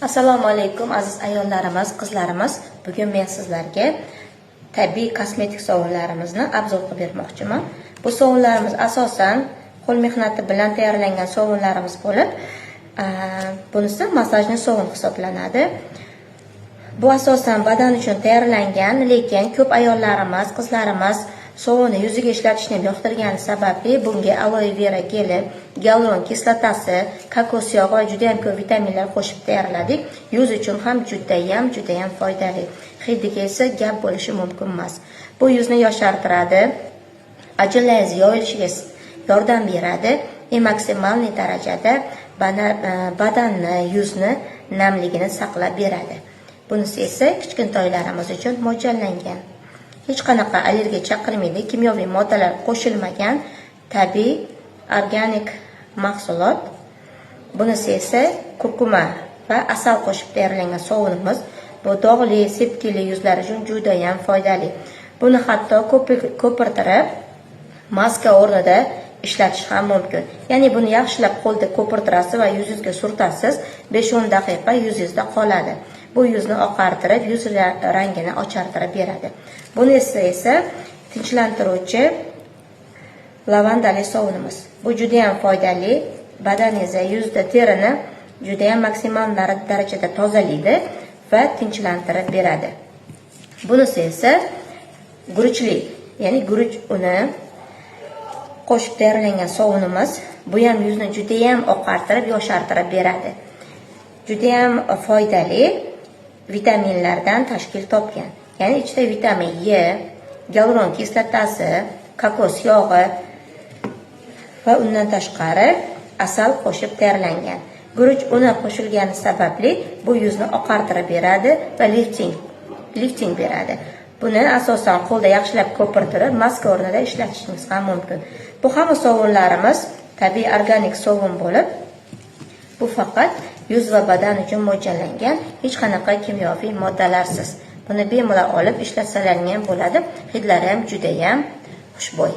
Assalomu alaykum aziz ayollarimiz, qizlarimiz. Bugun men sizlarga tabiiy kosmetik sovunlarimizni obzor qilib bermoqchiman. Bu sovunlarimiz asosan qo'l mehnati bilan tayyorlangan sovunlarimiz bo'lib, bunisi masajli sovun hisoblanadi. Bu asosan badan uchun tayyorlangan, lekin ko'p ayollarimiz, qizlarimiz sovunni yuziga ishlatishni yoqtirgani sababli bunga aloe vera geli, gialuron kislotasi, kokos yog'i va juda ham ko'p vitaminlar qo'shib tayyorladik. Yuz uchun ham judayam foydali. Hidiga esa gap bo'lishi mumkin emas. Bu yuzni yoshartiradi, ajinlar yoyilishiga yordam beradi va maksimal darajada badanni, yuzni namligini saqlab beradi. Bunisi esa kichkintoylarimiz uchun mo'ljallangan. Hech qanaqa allergiya chaqirmaydi, kimyoviy moddalar qo'shilmagan tabiiy organik mahsulot. Bunisi esa kurkuma va asal qo'shib tayyorlangan sovunimiz. Bu dog'li, sepkili yuzlar uchun juda ham foydali. Buni hatto ko'pirtirib maska o'rnida ishlatish ham mumkin. Ya'ni buni yaxshilab qo'lda ko'pirtirasiz va yuzingizga surtasiz, 5-10 daqiqa yuzingizda qoladi. Bu yuzni oqartirib, yuz rangini ochartirib beradi. Buni esa tinchlantiruvchi lavandali sovunimiz. Bu juda ham foydali. Badaningizda, yuzda terini juda ham maksimal darajada tozalaydi va tinchlantirib beradi. Bunisi esa guruchli, ya'ni guruch uni qo'shib tayyorlangan sovunimiz. Bu ham yuzni juda ham oqartirib, yoshartirib beradi. Juda ham foydali vitaminlardan tashkil topgan. Ya'ni ichida vitamin E, gialuron kislotasi, kokos yog'i va undan tashqari asal qo'shib tayyorlangan. Guruch uni qo'shilgani sababli bu yuzni oqartirib beradi va lifting beradi. Buni asosan qo'lda yaxshilab ko'pirtirib, maska o'rnida ishlatishingiz ham mumkin. Bu hamma sovunlarimiz tabiiy organik sovun bo'lib, bu faqat yuz va badan uchun mo'ljallangan, hech qanaqa kimyoviy moddalarsiz. Buni bemalol olib ishlatsalar ham bo'ladi. Hidlari ham juda ham xushbo'y.